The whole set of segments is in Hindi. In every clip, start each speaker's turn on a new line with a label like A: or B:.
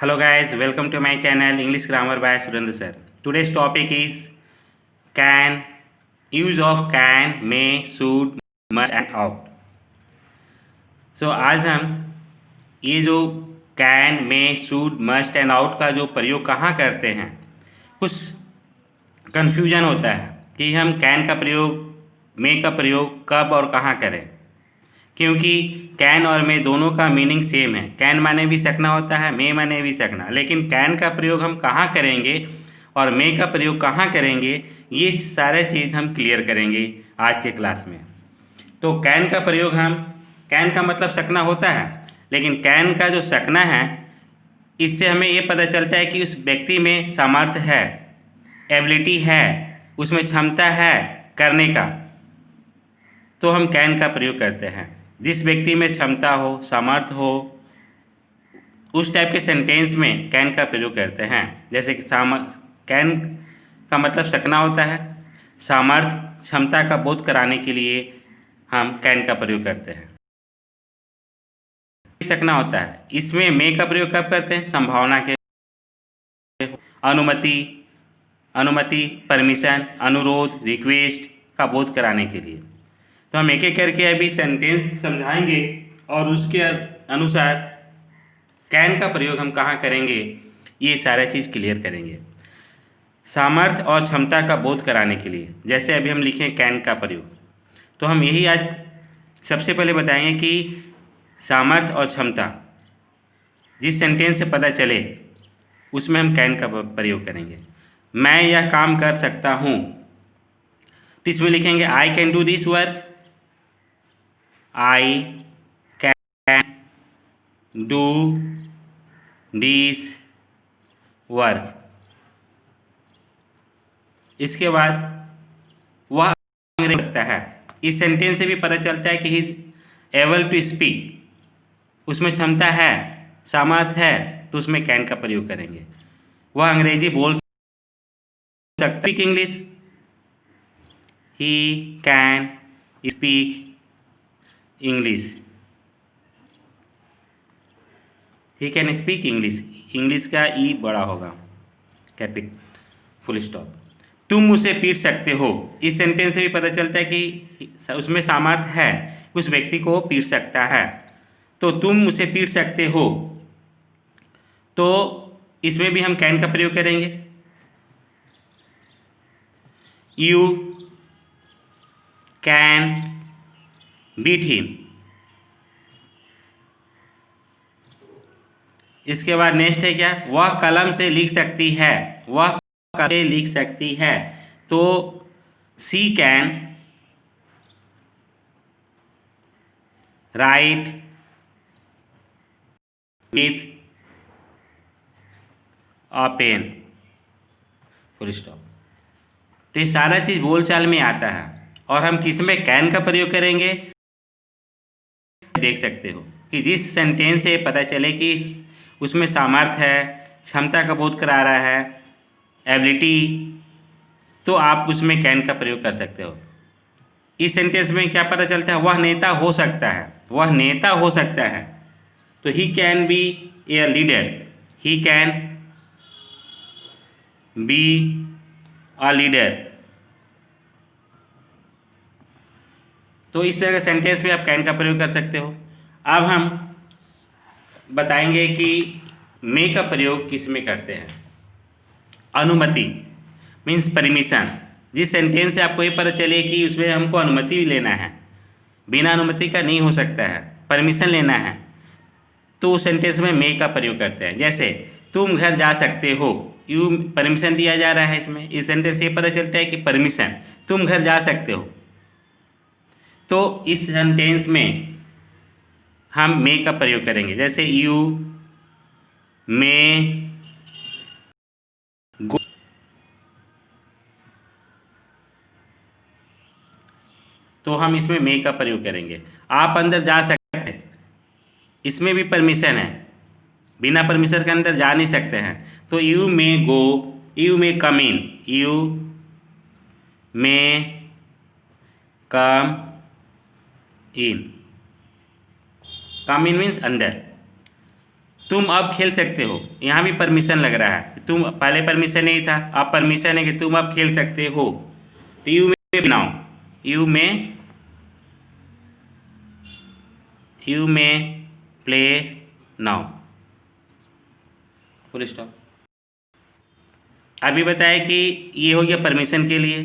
A: Hello guys, welcome to my channel English Grammar by Surendra sir. Today's topic is can, use of can, may, should, must and ought. So आज हम ये जो can, may, should, must and out का जो प्रयोग कहाँ करते हैं, कुछ कन्फ्यूजन होता है कि हम कैन का प्रयोग, मे का प्रयोग कब और कहाँ करें, क्योंकि कैन और मे दोनों का मीनिंग सेम है। कैन माने भी सकना होता है, मे माने भी सकना, लेकिन कैन का प्रयोग हम कहाँ करेंगे और मे का प्रयोग कहाँ करेंगे, ये सारे चीज़ हम क्लियर करेंगे आज के क्लास में। तो कैन का प्रयोग हम, कैन का मतलब सकना होता है, लेकिन कैन का जो सकना है, इससे हमें ये पता चलता है कि उस व्यक्ति में सामर्थ्य है, एबिलिटी है, उसमें क्षमता है करने का, तो हम कैन का प्रयोग करते हैं। जिस व्यक्ति में क्षमता हो, सामर्थ्य हो, उस टाइप के सेंटेंस में कैन का प्रयोग करते हैं। जैसे कि कैन का मतलब सकना होता है, सामर्थ्य, क्षमता का बोध कराने के लिए हम कैन का प्रयोग करते हैं। सकना होता है, इसमें मे का प्रयोग कब करते हैं? संभावना के, अनुमति, परमिशन, अनुरोध, रिक्वेस्ट का बोध कराने के लिए। तो हम एक एक करके अभी सेंटेंस समझाएंगे और उसके अनुसार कैन का प्रयोग हम कहाँ करेंगे, ये सारा चीज़ क्लियर करेंगे। सामर्थ्य और क्षमता का बोध कराने के लिए, जैसे अभी हम लिखें कैन का प्रयोग, तो हम यही आज सबसे पहले बताएंगे कि सामर्थ्य और क्षमता जिस सेंटेंस से पता चले उसमें हम कैन का प्रयोग करेंगे। मैं यह काम कर सकता हूँ, तो इसमें लिखेंगे I can do this work, I can do this work. इसके बाद वह अंग्रेजी सकता है, इस सेंटेंस से भी पता चलता है कि he is able to speak, उसमें क्षमता है, सामर्थ्य है, तो उसमें कैन का प्रयोग करेंगे। वह अंग्रेजी बोल सकता है, speak English, he can speak English, he can speak English, English का ई बड़ा होगा, कैपिट, फुल स्टॉप। तुम उसे पीट सकते हो, इस सेंटेंस से भी पता चलता है कि उसमें सामर्थ्य है, उस व्यक्ति को पीट सकता है, तो तुम उसे पीट सकते हो, तो इसमें भी हम कैन का प्रयोग करेंगे। You can beat him. इसके बाद नेक्स्ट है क्या, वह कलम से लिख सकती है, वह कलम से लिख सकती है, तो she can write with a pen, full stop. तो ये सारा चीज़ बोलचाल में आता है, और हम किस में कैन का प्रयोग करेंगे, देख सकते हो कि जिस सेंटेंस से पता चले कि उसमें सामर्थ्य है, क्षमता का बोध करा रहा है, एबिलिटी, तो आप उसमें कैन का प्रयोग कर सकते हो। इस सेंटेंस में क्या पता चलता है, वह नेता हो सकता है, वह नेता हो सकता है, तो he can be a leader, he can be a leader. तो इस तरह के सेंटेंस में आप कैन का प्रयोग कर सकते हो। अब हम बताएंगे कि मे का प्रयोग किस में करते हैं। अनुमति मीन्स परमिशन, जिस सेंटेंस से आपको ये पता चले कि उसमें हमको अनुमति भी लेना है, बिना अनुमति का नहीं हो सकता है, परमिशन लेना है, तो उस सेंटेंस में मे का प्रयोग करते हैं। जैसे तुम घर जा सकते हो, यू परमिशन दिया जा रहा है, इसमें इस सेंटेंस से पता चलता है कि परमिशन, तुम घर जा सकते हो, तो इस सेंटेंस में हम मे का प्रयोग करेंगे। जैसे यू मे गो, तो हम इसमें मे का प्रयोग करेंगे। आप अंदर जा सकते हैं, इसमें भी परमिशन है, बिना परमिशन के अंदर जा नहीं सकते हैं, तो you may go, you may come in, you may come in, come in means अंदर, तुम अब खेल सकते हो, यहाँ भी परमिशन लग रहा है। तुम पहले परमिशन नहीं था, अब परमिशन है कि तुम अब खेल सकते हो। तो यू में प्ले नाउ, फुल स्टॉप। अभी बताया कि ये हो गया परमिशन के लिए।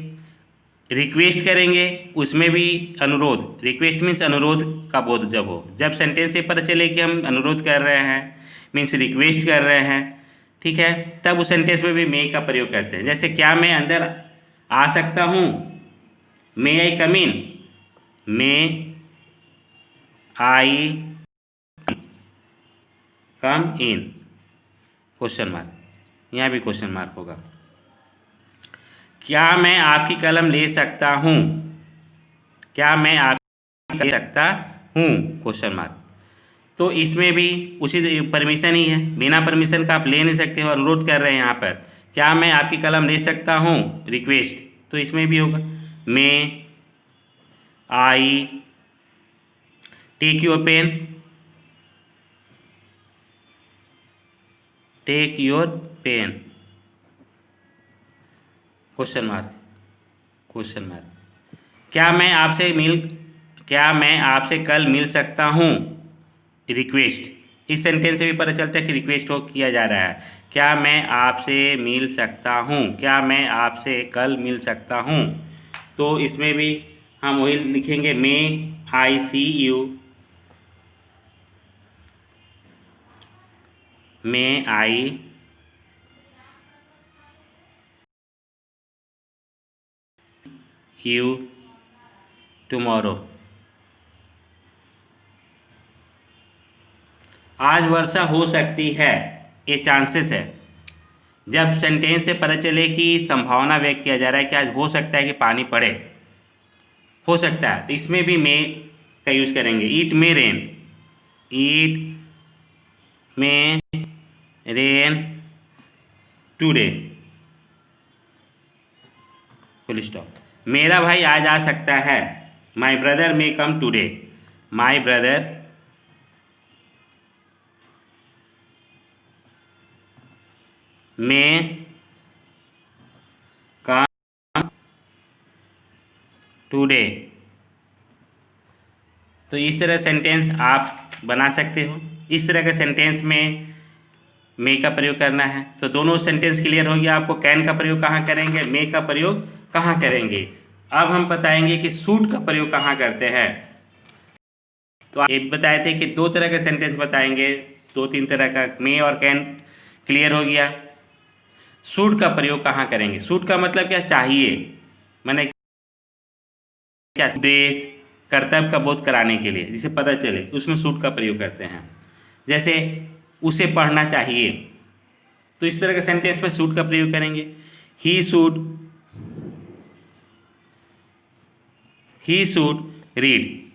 A: रिक्वेस्ट करेंगे उसमें भी अनुरोध, रिक्वेस्ट मीन्स अनुरोध का बोध जब हो, जब सेंटेंस से पता चले कि हम अनुरोध कर रहे हैं, मीन्स रिक्वेस्ट कर रहे हैं, ठीक है, तब उस सेंटेंस में भी मे का प्रयोग करते हैं। जैसे क्या मैं अंदर आ सकता हूँ, मे आई कम इन, मे आई कम इन, क्वेश्चन मार्क, यहाँ भी क्वेश्चन मार्क होगा। क्या मैं आपकी कलम ले सकता हूँ, क्या मैं आपकी ले सकता हूँ, क्वेश्चन मार्क। तो इसमें भी उसी परमिशन ही है, बिना परमिशन का आप ले नहीं सकते हो, अनुरोध कर रहे हैं यहाँ पर। क्या मैं आपकी कलम ले सकता हूँ, रिक्वेस्ट, तो इसमें भी होगा may I take your pen, take your pen, question mark, question mark. क्या मैं आपसे कल मिल सकता हूँ, रिक्वेस्ट। इस सेंटेंस से भी पता चलता है कि रिक्वेस्ट हो किया जा रहा है। क्या मैं आपसे मिल सकता हूँ, क्या मैं आपसे कल मिल सकता हूँ, तो इसमें भी हम वही लिखेंगे may I see you, may I you tomorrow. आज वर्षा हो सकती है, ये चांसेस है। जब सेंटेंस से पता चले कि संभावना व्यक्त किया जा रहा है कि आज हो सकता है कि पानी पड़े, हो सकता है, तो इसमें भी मे का यूज़ करेंगे। It may rain, it may rain today, full stop. मेरा भाई आज आ सकता है, my brother may come today, my brother may come today. तो इस तरह सेंटेंस आप बना सकते हो। इस तरह के सेंटेंस में मे का प्रयोग करना है। तो दोनों सेंटेंस क्लियर हो गया आपको, कैन का प्रयोग कहाँ करेंगे, मे का प्रयोग कहाँ करेंगे। अब हम बताएंगे कि सूट का प्रयोग कहाँ करते हैं। तो ये बताए थे कि दो तरह के सेंटेंस बताएंगे, दो तीन तरह का, मे और कैन क्लियर हो गया। सूट का प्रयोग कहाँ करेंगे, सूट का मतलब क्या, चाहिए, मैंने क्या, उद्देश्य कर्तव्य का बोध कराने के लिए, जिसे पता चले, उसमें सूट का प्रयोग करते हैं। जैसे उसे पढ़ना चाहिए, तो इस तरह के सेंटेंस में सूट का प्रयोग करेंगे। ही शुड रीड,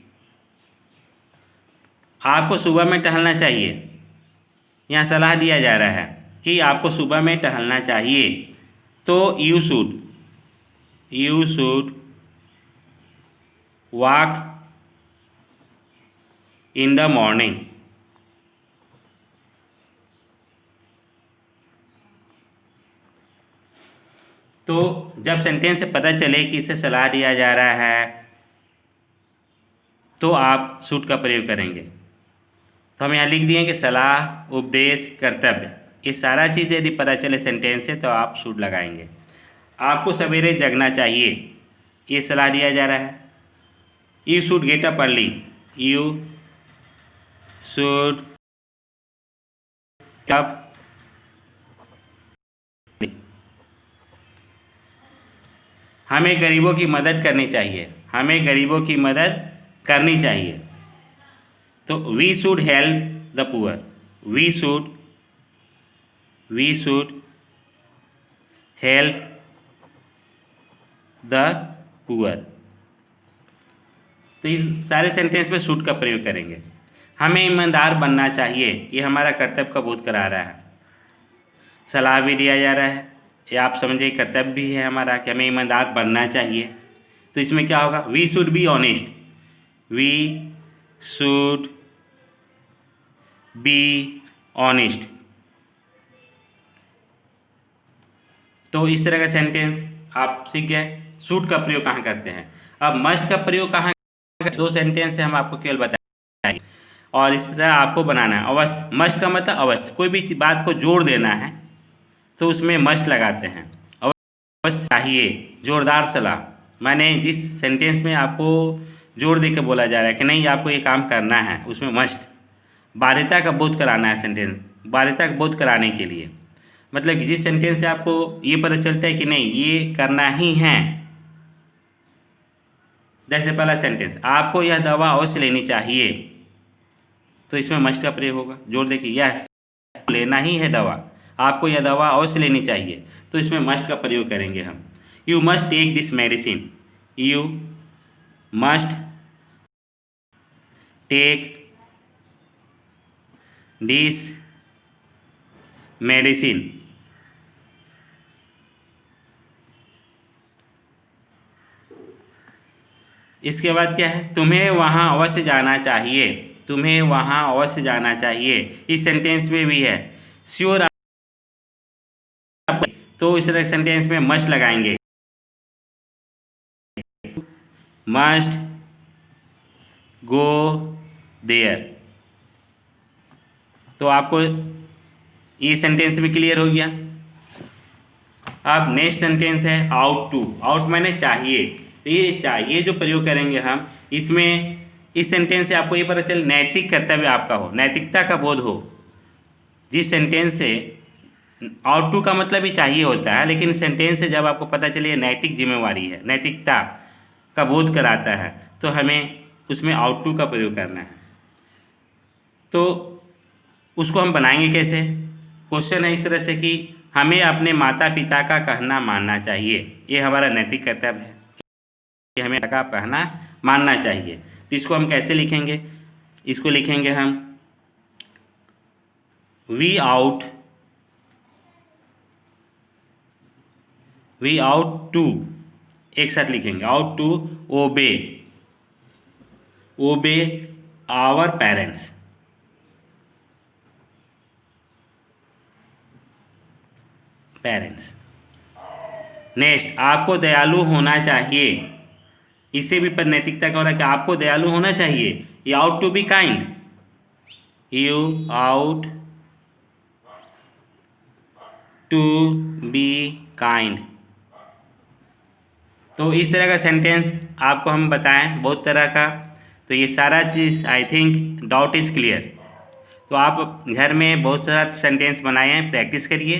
A: आपको सुबह में टहलना चाहिए, यहाँ सलाह दिया जा रहा है कि आपको सुबह में टहलना चाहिए। तो you should walk in the morning. तो जब सेंटेंस से पता चले कि इसे सलाह दिया जा रहा है, तो आप शुड का प्रयोग करेंगे। तो हम यहाँ लिख दिए कि सलाह, उपदेश, कर्तव्य, ये सारा चीज़ यदि पता चले सेंटेंस से, तो आप शुड लगाएंगे। आपको सवेरे जगना चाहिए, ये सलाह दिया जा रहा है। You should get up early, you should up, हमें गरीबों की मदद करनी चाहिए, हमें गरीबों की मदद करनी चाहिए। तो we should help the poor, we should help the poor. तो इस सारे सेंटेंस में शुड का प्रयोग करेंगे। हमें ईमानदार बनना चाहिए, ये हमारा कर्तव्य का बोध करा रहा है। सलाह भी दिया जा रहा है, ये आप समझिए कर्तव्य भी है हमारा कि हमें ईमानदार बनना चाहिए। तो इसमें क्या होगा, we should be honest, we should be honest. तो इस तरह का सेंटेंस आप सीख गए। शूड का प्रयोग कहाँ करते हैं। अब मस्ट का प्रयोग कहाँ, दो सेंटेंस से हम आपको केवल बताएंगे और इस तरह आपको बनाना है। अवश्य, मस्ट का मतलब अवश्य, कोई भी बात को जोड़ देना है तो उसमें मस्ट लगाते हैं। अवश्य चाहिए, जोरदार सलाह, माने जिस सेंटेंस में आपको जोर दे के बोला जा रहा है कि नहीं आपको ये काम करना है, उसमें मस्ट। बाध्यता का बोध कराना है सेंटेंस, बाध्यता का बोध कराने के लिए, मतलब कि जिस सेंटेंस से आपको ये पता चलता है कि नहीं ये करना ही है। जैसे पहला सेंटेंस, आपको यह दवा अवश्य लेनी चाहिए, तो इसमें मस्ट का प्रयोग होगा, जोर दे कि यह लेना ही है दवा, आपको यह दवा अवश्य लेनी चाहिए, तो इसमें मस्ट का प्रयोग करेंगे हम। You must take this medicine, you must take this medicine. इसके बाद क्या है, तुम्हें वहाँ अवश्य जाना चाहिए, तुम्हें वहाँ अवश्य जाना चाहिए, इस सेंटेंस में भी है। श्योर, तो इस तरह सेंटेंस में मस्ट लगाएंगे, मस्ट गो देयर। तो आपको ये सेंटेंस भी क्लियर हो गया। अब नेक्स्ट सेंटेंस है आउट टू। आउट माने चाहिए, तो ये चाहिए जो प्रयोग करेंगे हम, इसमें इस सेंटेंस से आपको ये पता चले नैतिक कर्तव्य आपका हो, नैतिकता का बोध हो। जिस सेंटेंस से आउट टू का मतलब ही चाहिए होता है, लेकिन सेंटेंस से जब आपको पता चले नैतिक जिम्मेवारी है, नैतिकता का बोध कराता है, तो हमें उसमें आउट टू का प्रयोग करना है। तो उसको हम बनाएंगे कैसे। क्वेश्चन है इस तरह से कि हमें अपने माता पिता का कहना मानना चाहिए, ये हमारा नैतिक कर्तव्य है कि हमें का कहना मानना चाहिए। तो इसको हम कैसे लिखेंगे, इसको लिखेंगे हम वी आउट टू, एक साथ लिखेंगे, ought to obey our parents. Next, आपको दयालु होना चाहिए, इससे भी पर नैतिकता का हो रहा है कि आपको दयालु होना चाहिए। You ought to be kind, you ought to be kind. तो इस तरह का सेंटेंस आपको हम बताएं बहुत तरह का। तो ये सारा चीज़ I think doubt is clear. तो आप घर में बहुत सारा सेंटेंस बनाए हैं, प्रैक्टिस करिए।